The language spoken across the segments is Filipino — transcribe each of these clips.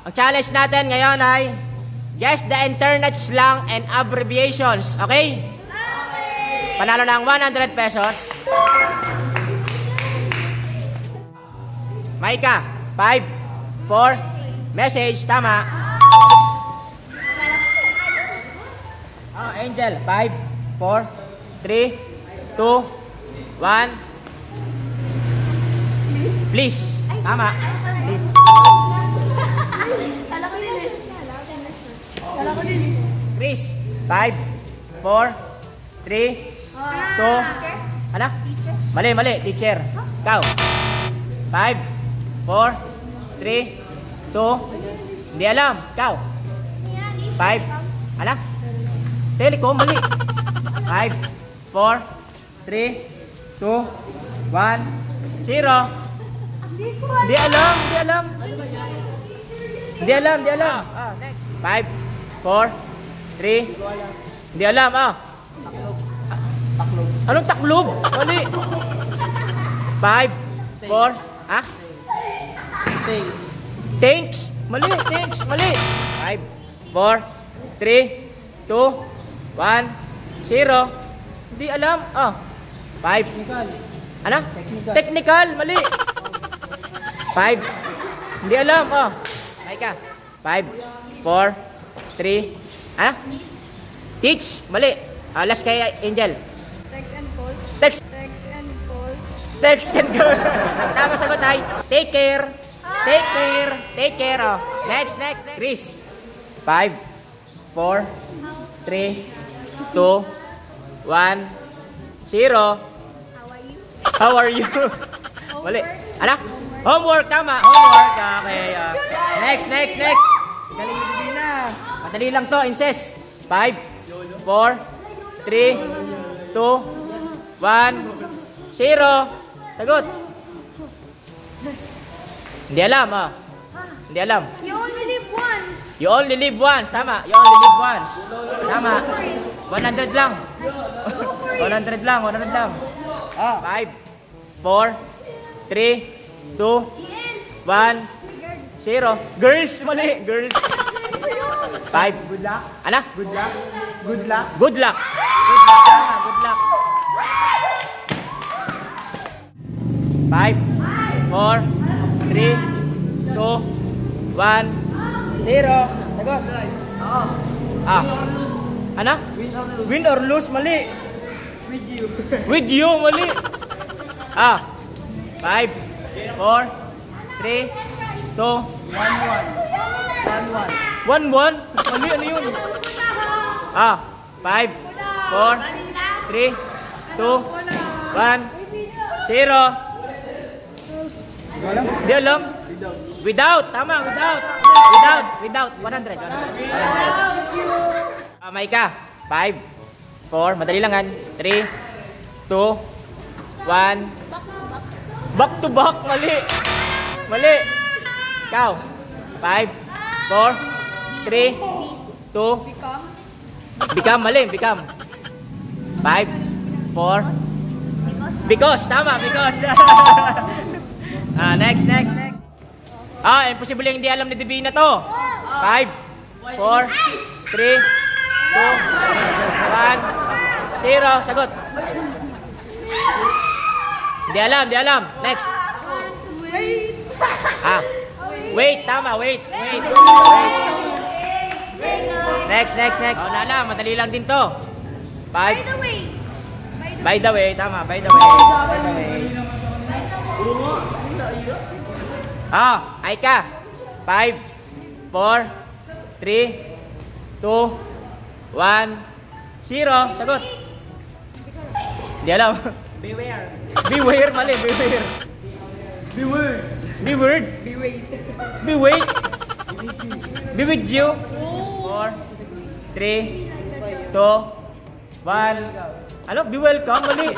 ang challenge natin ngayon ay guess the internet slang and abbreviations. Okay? Okay. Panalo ng 100 pesos. Maika, 5, 4, message, tama. Angel, 5, 4, 3, 2, 1. Please. Tama. Please. Chris, 5, 4, 3, 2. Ano? Mali, mali. Teacher. Ikaw. 5, 4, 3, 2. Hindi alam. Ikaw. 5. Ano? Telecom, mali. 5, 4, 3, 2, 1, 0. Hindi alam, hindi alam. Hindi alam, hindi alam. Next. 5, 4, 3. Hindi alam, Taklob. Anong taklob? Mali. 5, 4, Thanks. Mali, thanks. Mali. 5, 4, 3, 2, 1, 0. Hindi alam. 5. Ano? Technical. Mali. 5. Hindi alam. Maika. 5, 4, 3. Ano? Teach. Mali. Last kay Angel. Text and call. Text. Text and call. Text and call. Tama sagot ay take care. Take care. Take care. Next. Chris. 5, 4, 3, 2, 1, 0. How are you? Mali. Ano? Homework. Tama. Homework. Okay. Next. Galing na din na. Madali lang to. Incest. 5, 4, 3, 2, 1, 0. Sagot. Hindi alam. Hindi alam. You only live once. You only live once. Tama. You only live once. Tama. 100 lang. 100 lang. 100 lang. 5, 4, 3, 2, 1, 0. Girls. Mali. Girls. 5. Good luck. Ano? Good luck. Good luck. Good luck. Good luck. Tama. Good luck. 5, 4, 3, 2, 1, 0. Sagot. Ano? Win or lose. Mali. With you. With you. Mali. 5, 4, 3, 2, 1, 1. Mali. Ano yun? 5, 4, 3, 2, 1, 0. Di alam? Without. Tama, without. Without. 100. Maika. 5, 4. Madali lang yan. 3, 2, 1. Back to back. Mali. Mali. Ikaw. 5, 4, 3, 2. Become. Mali. Become. 5, 4. Because. Tama. Because. Next. Imposible yung hindi alam ni Divina to. 5, 4, 3, 2, 1, 0. Sagot. Di alam. Next. Wait. Tama. Wait. Next. Nala, madali lang din to. 5. By the way. Tama. By the way. Aika. 5, 4, 3, 2, 1, 0. Sagot. Di alam. Beware. Beware. Mali. Beware. Beware. Beware. Beware. Be with you. 4, 3, 2, 1. Ano? Be welcome. Mali.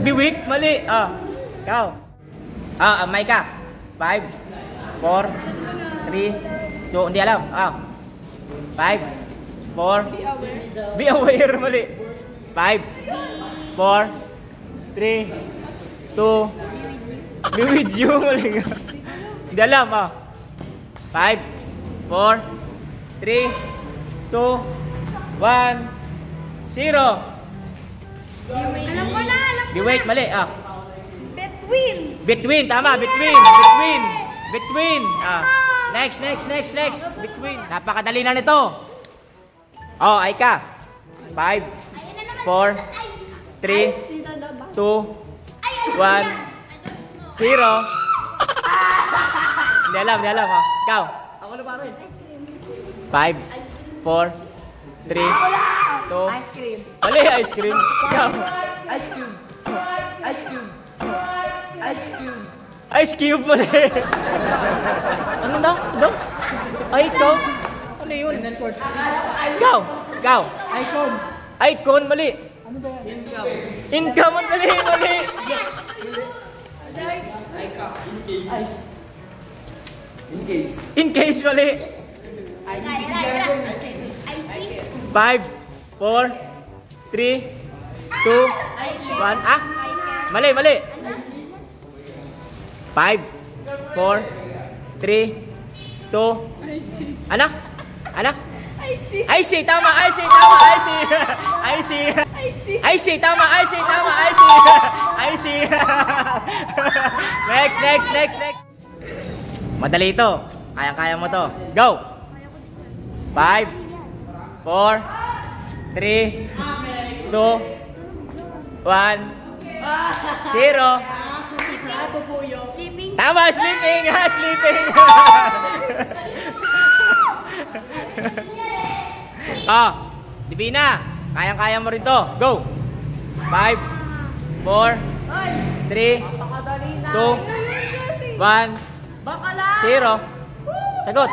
Be weak. Mali. Ikaw. Maika. 5, 4, 3, 2. Hindi alam. 5, 4. Be aware. Mali. 5, 4, 3, 2. Be with you. Mali. Hindi alam. 5, 4, 3, 2, 1, 0. Alam ko na, alam ko Wait, na. mali. Ah. Between. Between, tama. Between. Next. Between. Napakadali na nito. Oh, Aika. 5, 4, 3, 2, 1, 0. Hindi alam. Oh. Ikaw. Ako na pa rin. 5, 4, 3, 2. Ice cream. Mali, ice cream. Ikaw. Ice cube. Ice cube. Ice cube. Ice cube mali. Ano na? Ano? Ay, ikaw. Ano yun? Ikaw. Icon. Icon, mali. Ano ba yan? Income. Income, mali. Ice. In case. In case, mali. 5, 4, 3, 2, 1. Ah? Mali. 5, 4, 3, 2. Anak? IC, tama. IC. Next. Madali ito. Kaya mo to. Go. 5, 4, 3, 2, 1, 0. Sleeping. Tama, sleeping. Divina, kaya mo rin to. Go. 5, 4, 3, 2, 1, 0. Sagot.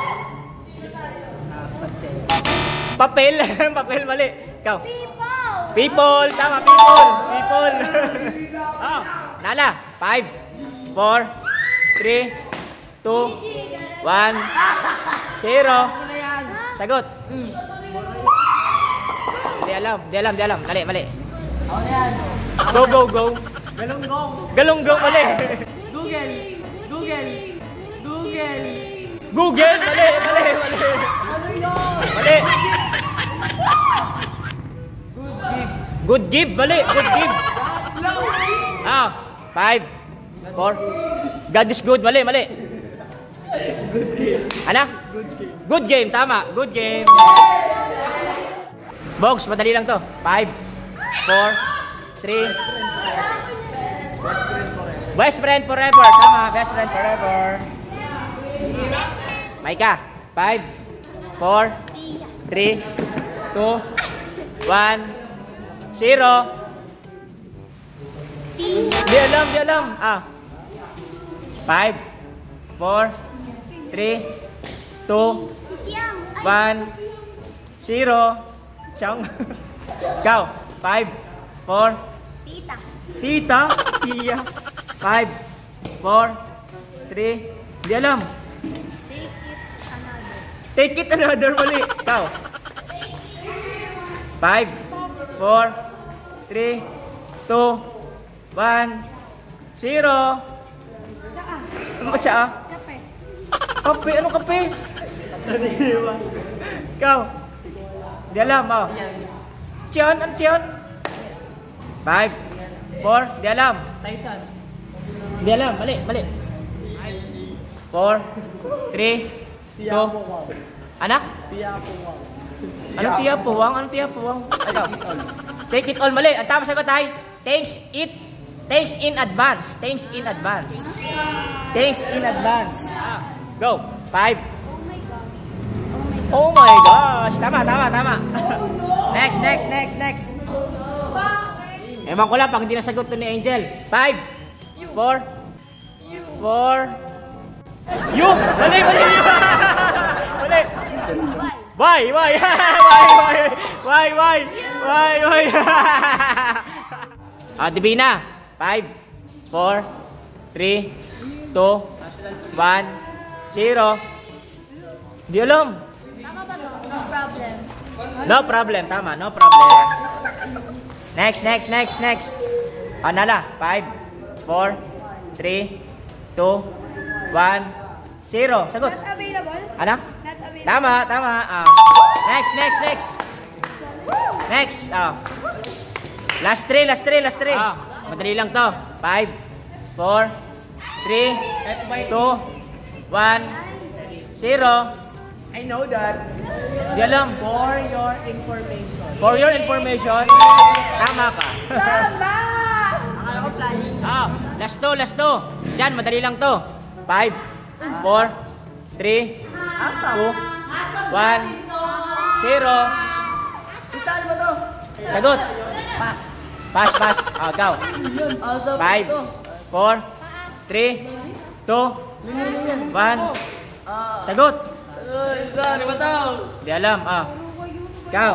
Papel. Mali. Ikaw. People. Tama, people. Nala. 5, 4, 3, 2, 1, 0. Sagot. Di alam. Mali. Ako na yan. Go. Galunggong, mali. Google, mali. Ano yun? Mali. Good gift. Good give, mali. Good give. 5, 4. God is good, mali. Ano? Good game, tama. Good game. Box, madali lang to. 5, 4, 3. Best friend forever. Tama, best friend forever. Maika. 5, 4, 3, 2, 1, 0. Di alam. 5, 4, 3, 2, 1, 0. Chong. Ikaw. 5, 4. Tita. 5, 4, 3. Di alam. Take it another. Mali. Ikaw. 5, 4, 3, 2, 1, 0. Ano ba siya? Kape. Anong kape? Ikaw. Di alam. Tiyan. Ano tiyan? 5, 4. Di alam. Titan. Di alam. Mali. 4, 3, 2. Anak? Anong tiya puwang? Ikaw. Take it all. Mali. Ang tama sagot ay thanks in advance. Go. 5. Oh my gosh. Tama. Next. Ewan ko lang pag hindi nasagot to ni Angel. 5, 4, 4. You. Mali. Why? Divina. 5, 4, 3, 2, 1, 0. Di alam. No problem. Tama, no problem. Next. Nala. 5, 4, 3, 2, 1, 0. Sagot. Not available. Ano? Not available. Tama, tama. Next. Next. Last 3. Madali lang to. 5, 4, 3, 2, 1, 0. I know that. Di alam. For your information, tama ka. Tama! Akala ko flying. Last 2. Diyan, madali lang to. 5, 4, 3, 2, 1, 0. Tita, ano ba to? Sagot. Pass. Pass. Ikaw. 5, 4, 3, 2, 1. Sagot. Ano ba to? Di alam. Ikaw.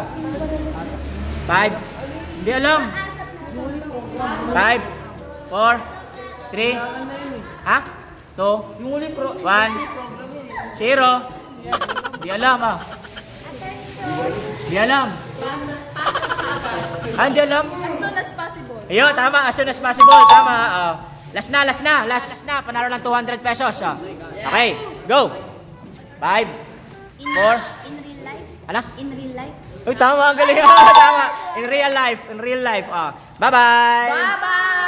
5. Di alam. 5, 4, 3, 2, Yung uli 1, program yun. 0. Di alam. Di alam. Di alam. As soon as possible. Ayun, tama. As soon as possible. Tama. Last na. Panalo ng 200 pesos. Okay, go. 5, 4. In real life? Ano? In real life? Uy, tama. Ang galing. Tama. In real life. Bye-bye. Bye-bye!